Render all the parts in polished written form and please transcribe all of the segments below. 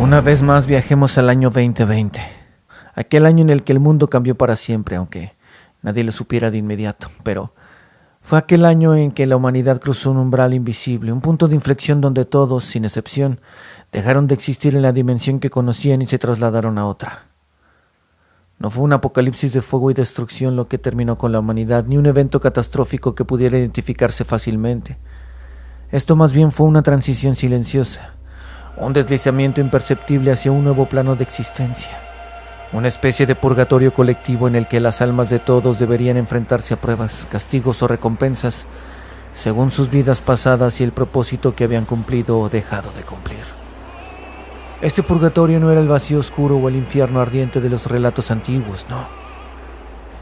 Una vez más viajemos al año 2020, aquel año en el que el mundo cambió para siempre, aunque nadie lo supiera de inmediato, pero fue aquel año en que la humanidad cruzó un umbral invisible, un punto de inflexión donde todos, sin excepción, dejaron de existir en la dimensión que conocían y se trasladaron a otra. No fue un apocalipsis de fuego y destrucción lo que terminó con la humanidad, ni un evento catastrófico que pudiera identificarse fácilmente. Esto más bien fue una transición silenciosa, un deslizamiento imperceptible hacia un nuevo plano de existencia, una especie de purgatorio colectivo en el que las almas de todos deberían enfrentarse a pruebas, castigos o recompensas, según sus vidas pasadas y el propósito que habían cumplido o dejado de cumplir. Este purgatorio no era el vacío oscuro o el infierno ardiente de los relatos antiguos, no.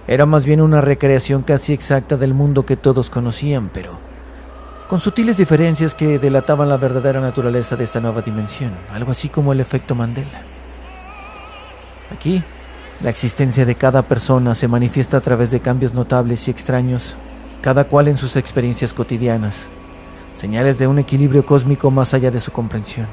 Era más bien una recreación casi exacta del mundo que todos conocían, pero con sutiles diferencias que delataban la verdadera naturaleza de esta nueva dimensión, algo así como el efecto Mandela. Aquí, la existencia de cada persona se manifiesta a través de cambios notables y extraños, cada cual en sus experiencias cotidianas, señales de un equilibrio cósmico más allá de su comprensión.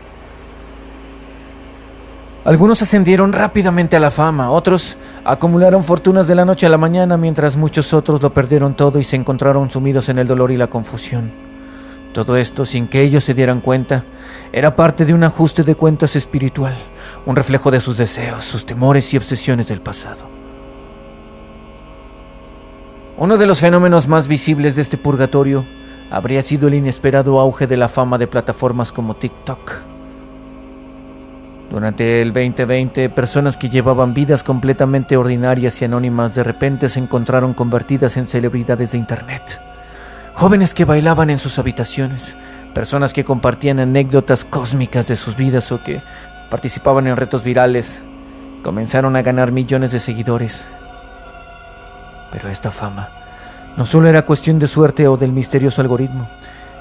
Algunos ascendieron rápidamente a la fama, otros acumularon fortunas de la noche a la mañana, mientras muchos otros lo perdieron todo y se encontraron sumidos en el dolor y la confusión. Todo esto, sin que ellos se dieran cuenta, era parte de un ajuste de cuentas espiritual, un reflejo de sus deseos, sus temores y obsesiones del pasado. Uno de los fenómenos más visibles de este purgatorio habría sido el inesperado auge de la fama de plataformas como TikTok. Durante el 2020, personas que llevaban vidas completamente ordinarias y anónimas de repente se encontraron convertidas en celebridades de Internet. Jóvenes que bailaban en sus habitaciones, personas que compartían anécdotas cósmicas de sus vidas o que participaban en retos virales, comenzaron a ganar millones de seguidores. Pero esta fama no solo era cuestión de suerte o del misterioso algoritmo,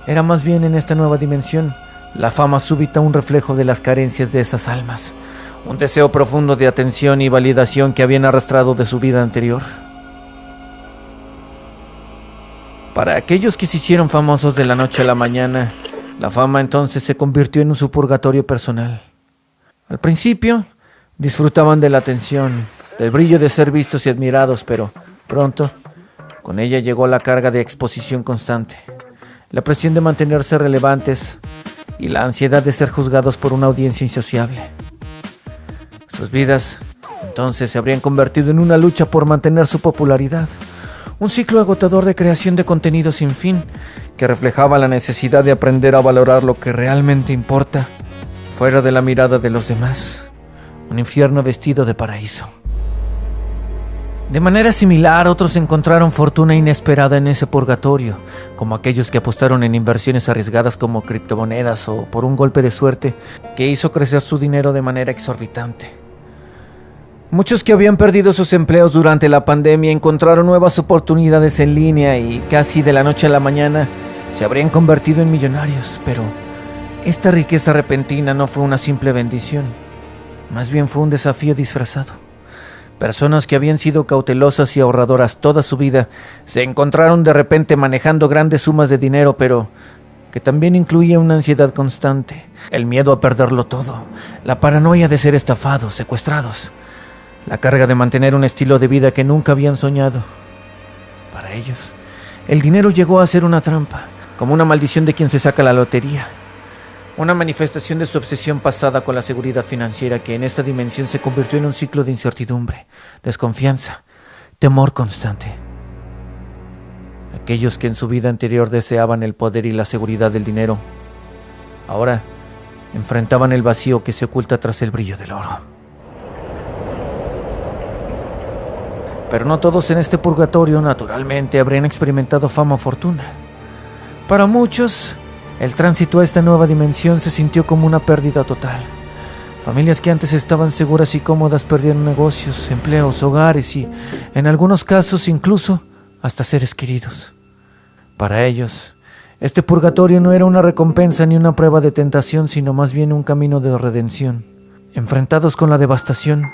era más bien en esta nueva dimensión, la fama súbita un reflejo de las carencias de esas almas, un deseo profundo de atención y validación que habían arrastrado de su vida anterior. Para aquellos que se hicieron famosos de la noche a la mañana, la fama entonces se convirtió en un purgatorio personal. Al principio, disfrutaban de la atención, del brillo de ser vistos y admirados, pero pronto, con ella llegó la carga de exposición constante, la presión de mantenerse relevantes y la ansiedad de ser juzgados por una audiencia insociable. Sus vidas, entonces, se habrían convertido en una lucha por mantener su popularidad, un ciclo agotador de creación de contenido sin fin que reflejaba la necesidad de aprender a valorar lo que realmente importa, fuera de la mirada de los demás, un infierno vestido de paraíso. De manera similar, otros encontraron fortuna inesperada en ese purgatorio, como aquellos que apostaron en inversiones arriesgadas como criptomonedas o por un golpe de suerte que hizo crecer su dinero de manera exorbitante. Muchos que habían perdido sus empleos durante la pandemia encontraron nuevas oportunidades en línea y casi de la noche a la mañana se habrían convertido en millonarios, pero esta riqueza repentina no fue una simple bendición, más bien fue un desafío disfrazado. Personas que habían sido cautelosas y ahorradoras toda su vida se encontraron de repente manejando grandes sumas de dinero, pero que también incluía una ansiedad constante, el miedo a perderlo todo, la paranoia de ser estafados, secuestrados, la carga de mantener un estilo de vida que nunca habían soñado. Para ellos, el dinero llegó a ser una trampa, como una maldición de quien se saca la lotería. Una manifestación de su obsesión pasada con la seguridad financiera que en esta dimensión se convirtió en un ciclo de incertidumbre, desconfianza, temor constante. Aquellos que en su vida anterior deseaban el poder y la seguridad del dinero, ahora enfrentaban el vacío que se oculta tras el brillo del oro. Pero no todos en este purgatorio, naturalmente, habrían experimentado fama o fortuna. Para muchos, el tránsito a esta nueva dimensión se sintió como una pérdida total. Familias que antes estaban seguras y cómodas perdieron negocios, empleos, hogares y, en algunos casos, incluso hasta seres queridos. Para ellos, este purgatorio no era una recompensa ni una prueba de tentación, sino más bien un camino de redención. Enfrentados con la devastación,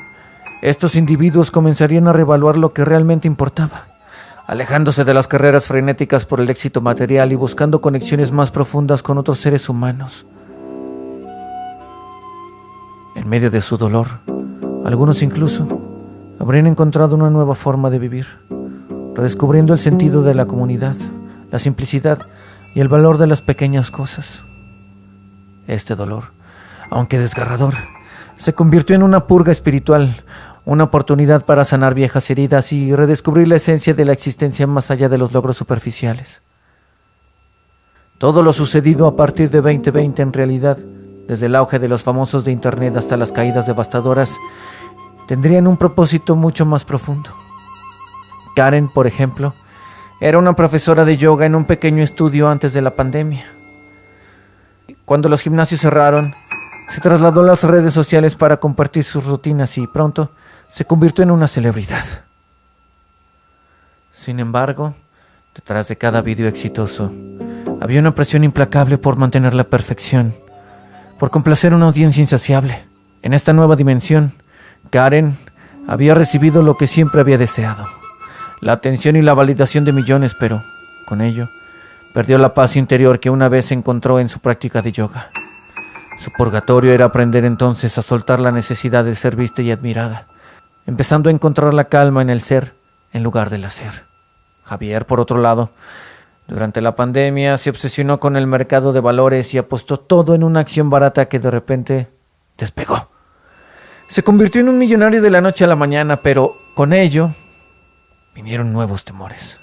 estos individuos comenzarían a reevaluar lo que realmente importaba, alejándose de las carreras frenéticas por el éxito material y buscando conexiones más profundas con otros seres humanos. En medio de su dolor, algunos incluso habrían encontrado una nueva forma de vivir, redescubriendo el sentido de la comunidad, la simplicidad y el valor de las pequeñas cosas. Este dolor, aunque desgarrador, se convirtió en una purga espiritual, una oportunidad para sanar viejas heridas y redescubrir la esencia de la existencia más allá de los logros superficiales. Todo lo sucedido a partir de 2020 en realidad, desde el auge de los famosos de internet hasta las caídas devastadoras, tendrían un propósito mucho más profundo. Karen, por ejemplo, era una profesora de yoga en un pequeño estudio antes de la pandemia. Cuando los gimnasios cerraron, se trasladó a las redes sociales para compartir sus rutinas y pronto se convirtió en una celebridad. Sin embargo, detrás de cada video exitoso, había una presión implacable por mantener la perfección, por complacer a una audiencia insaciable. En esta nueva dimensión, Karen había recibido lo que siempre había deseado: la atención y la validación de millones, pero, con ello, perdió la paz interior que una vez encontró en su práctica de yoga. Su purgatorio era aprender entonces a soltar la necesidad de ser vista y admirada, empezando a encontrar la calma en el ser en lugar del hacer. Javier, por otro lado, durante la pandemia se obsesionó con el mercado de valores y apostó todo en una acción barata que de repente despegó. Se convirtió en un millonario de la noche a la mañana, pero con ello vinieron nuevos temores.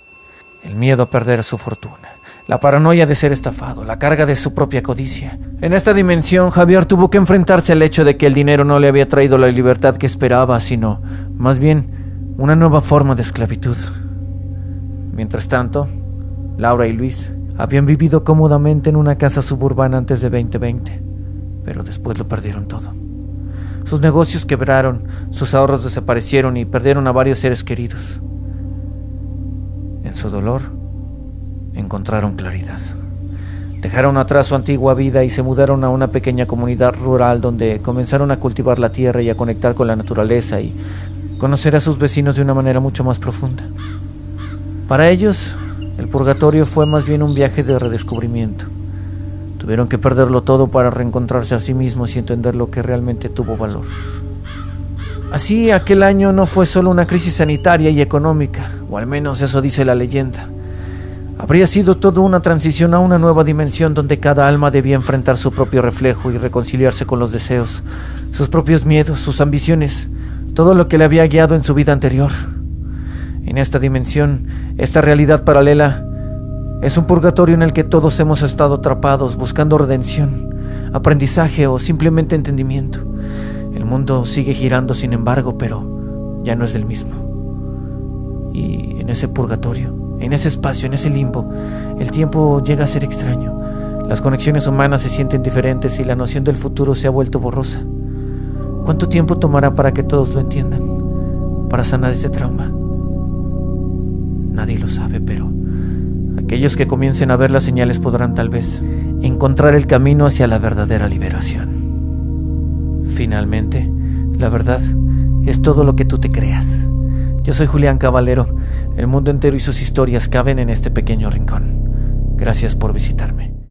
El miedo a perder su fortuna, la paranoia de ser estafado, la carga de su propia codicia. En esta dimensión, Javier tuvo que enfrentarse al hecho de que el dinero no le había traído la libertad que esperaba, sino, más bien, una nueva forma de esclavitud. Mientras tanto, Laura y Luis habían vivido cómodamente en una casa suburbana antes de 2020, pero después lo perdieron todo. Sus negocios quebraron, sus ahorros desaparecieron y perdieron a varios seres queridos. En su dolor, encontraron claridad. Dejaron atrás su antigua vida y se mudaron a una pequeña comunidad rural donde comenzaron a cultivar la tierra y a conectar con la naturaleza y conocer a sus vecinos de una manera mucho más profunda. Para ellos, el purgatorio fue más bien un viaje de redescubrimiento. Tuvieron que perderlo todo para reencontrarse a sí mismos y entender lo que realmente tuvo valor. Así, aquel año no fue solo una crisis sanitaria y económica, o al menos eso dice la leyenda. Habría sido toda una transición a una nueva dimensión donde cada alma debía enfrentar su propio reflejo y reconciliarse con los deseos, sus propios miedos, sus ambiciones, todo lo que le había guiado en su vida anterior. En esta dimensión, esta realidad paralela, es un purgatorio en el que todos hemos estado atrapados buscando redención, aprendizaje o simplemente entendimiento. El mundo sigue girando, sin embargo, pero ya no es el mismo. Y en ese purgatorio, en ese espacio, en ese limbo, el tiempo llega a ser extraño. Las conexiones humanas se sienten diferentes y la noción del futuro se ha vuelto borrosa. ¿Cuánto tiempo tomará para que todos lo entiendan? Para sanar ese trauma. Nadie lo sabe, pero aquellos que comiencen a ver las señales podrán tal vez encontrar el camino hacia la verdadera liberación. Finalmente, la verdad es todo lo que tú te creas. Yo soy Julián Caballero. El mundo entero y sus historias caben en este pequeño rincón. Gracias por visitarme.